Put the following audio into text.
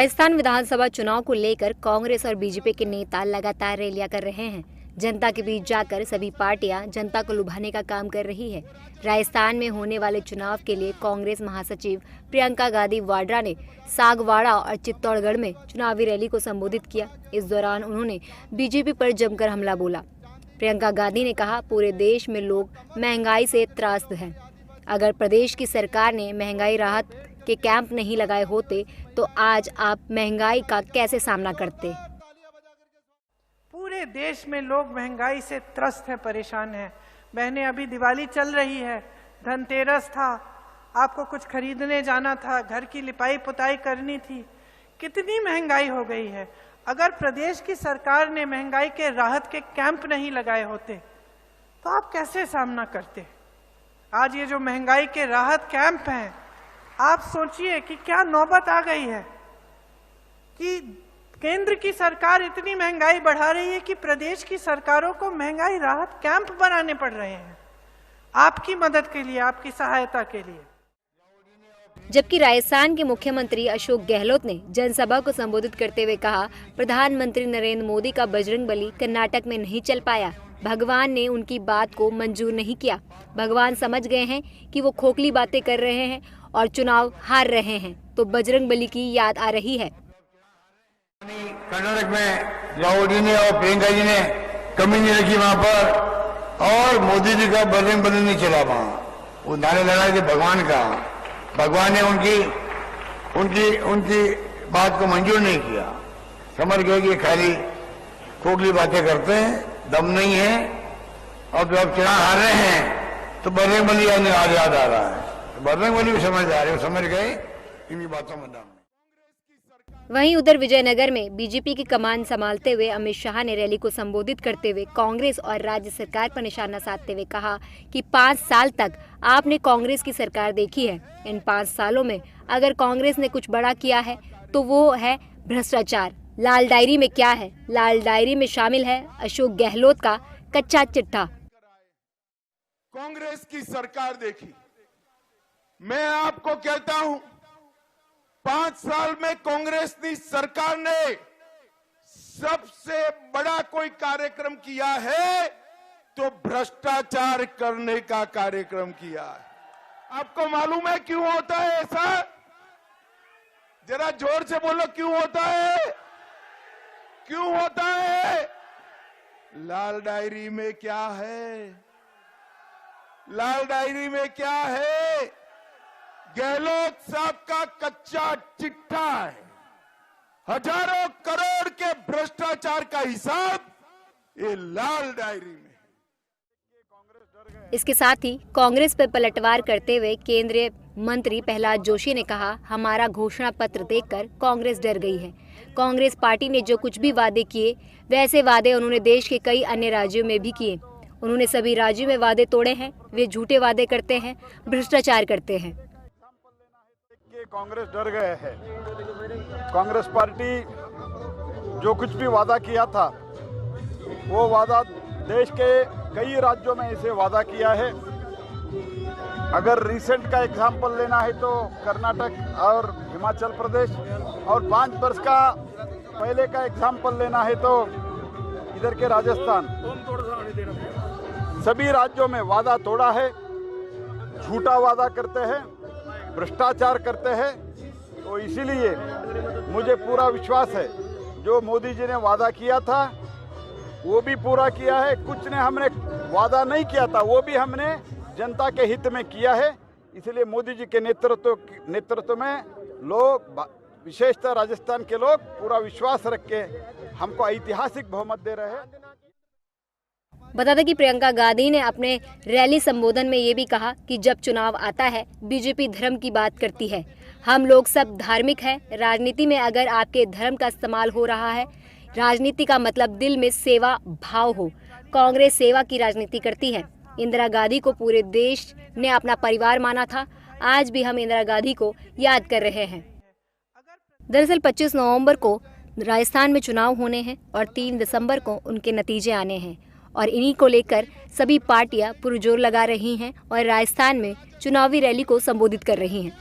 राजस्थान विधानसभा चुनाव को लेकर कांग्रेस और बीजेपी के नेता लगातार रैलियां कर रहे हैं। जनता के बीच जाकर सभी पार्टियां जनता को लुभाने का काम कर रही है। राजस्थान में होने वाले चुनाव के लिए कांग्रेस महासचिव प्रियंका गांधी वाड्रा ने सागवाड़ा और चित्तौड़गढ़ में चुनावी रैली को संबोधित किया। इस दौरान उन्होंने बीजेपी पर जमकर हमला बोला। प्रियंका गांधी ने कहा, पूरे देश में लोग महंगाई से त्रस्त हैं। अगर प्रदेश की सरकार ने महंगाई राहत के कैंप नहीं लगाए होते तो आज आप महंगाई का कैसे सामना करते। पूरे देश में लोग महंगाई से त्रस्त हैं, परेशान हैं। बहनें, अभी दिवाली चल रही है, धनतेरस था, आपको कुछ खरीदने जाना था, घर की लिपाई पुताई करनी थी। कितनी महंगाई हो गई है। अगर प्रदेश की सरकार ने महंगाई के राहत के कैंप नहीं लगाए होते तो आप कैसे सामना करते। आज ये जो महंगाई के राहत कैंप हैं, आप सोचिए कि क्या नौबत आ गई है कि केंद्र की सरकार इतनी महंगाई बढ़ा रही है कि प्रदेश की सरकारों को महंगाई राहत कैंप बनाने पड़ रहे हैं, आपकी मदद के लिए, आपकी सहायता के लिए। जबकि राजस्थान के मुख्यमंत्री अशोक गहलोत ने जनसभा को संबोधित करते हुए कहा, प्रधानमंत्री नरेंद्र मोदी का बजरंगबली कर्नाटक में नहीं चल पाया। भगवान ने उनकी बात को मंजूर नहीं किया। भगवान समझ गए हैं कि वो खोखली बातें कर रहे हैं और चुनाव हार रहे हैं, तो बजरंगबली की याद आ रही है। कर्नाटक में राहुल जी ने और प्रियंका जी ने कमी नहीं रखी वहां पर, और मोदी जी का बजरंगबली नहीं चला वहां। वो नारे लगा कि भगवान ने उनकी बात को मंजूर नहीं किया। समझ गए कि खाली खोखली बातें करते हैं, दम नहीं है, और जब चुनाव हार रहे हैं तो बजरंगबली याद आ रहा है। बजरंगबली भी समझ आ रहे, समझ गए इन्हीं बातों में दम। वहीं उधर विजयनगर में बीजेपी की कमान संभालते हुए अमित शाह ने रैली को संबोधित करते हुए कांग्रेस और राज्य सरकार पर निशाना साधते हुए कहा कि 5 साल तक आपने कांग्रेस की सरकार देखी है। इन 5 सालों में अगर कांग्रेस ने कुछ बड़ा किया है तो वो है भ्रष्टाचार। लाल डायरी में क्या है? लाल डायरी में शामिल है अशोक गहलोत का कच्चा चिट्ठा। कांग्रेस की सरकार देखी, मैं आपको कहता हूं 5 साल में कांग्रेस की सरकार ने सबसे बड़ा कोई कार्यक्रम किया है तो भ्रष्टाचार करने का कार्यक्रम किया है। आपको मालूम है क्यों होता है ऐसा? जरा जोर से बोलो, क्यों होता है? क्यों होता है? लाल डायरी में क्या है? लाल डायरी में क्या है? गहलोत साहब का कच्चा चिट्ठा है। हजारों करोड़ के भ्रष्टाचार का हिसाब ये लाल डायरी में। इसके साथ ही कांग्रेस पर पलटवार करते हुए केंद्रीय मंत्री प्रहलाद जोशी ने कहा, हमारा घोषणा पत्र देखकर कांग्रेस डर गई है। कांग्रेस पार्टी ने जो कुछ भी वादे किए वैसे वादे उन्होंने देश के कई अन्य राज्यों में भी किए। उन्होंने सभी राज्यों में वादे तोड़े हैं। वे झूठे वादे करते हैं, भ्रष्टाचार करते हैं। कांग्रेस डर गए हैं। कांग्रेस पार्टी जो कुछ भी वादा किया था वो वादा देश के कई राज्यों में इसे वादा किया है। अगर रिसेंट का एग्जाम्पल लेना है तो कर्नाटक और हिमाचल प्रदेश, और 5 वर्ष का पहले का एग्जाम्पल लेना है तो इधर के राजस्थान, सभी राज्यों में वादा तोड़ा है, झूठा वादा करते हैं, भ्रष्टाचार करते हैं। तो इसीलिए मुझे पूरा विश्वास है जो मोदी जी ने वादा किया था वो भी पूरा किया है। कुछ ने हमने वादा नहीं किया था वो भी हमने जनता के हित में किया है। इसलिए मोदी जी के नेतृत्व में लोग, विशेषतः राजस्थान के लोग, पूरा विश्वास रख के हमको ऐतिहासिक बहुमत दे रहे हैं। बता दें कि प्रियंका गांधी ने अपने रैली संबोधन में ये भी कहा कि जब चुनाव आता है बीजेपी धर्म की बात करती है। हम लोग सब धार्मिक हैं। राजनीति में अगर आपके धर्म का इस्तेमाल हो रहा है, राजनीति का मतलब दिल में सेवा भाव हो। कांग्रेस सेवा की राजनीति करती है। इंदिरा गांधी को पूरे देश ने अपना परिवार माना था। आज भी हम इंदिरा गांधी को याद कर रहे हैं। दरअसल 25 नवंबर को राजस्थान में चुनाव होने हैं और 3 दिसंबर को उनके नतीजे आने हैं, और इन्हीं को लेकर सभी पार्टियां पुरजोर लगा रही हैं और राजस्थान में चुनावी रैली को संबोधित कर रही हैं।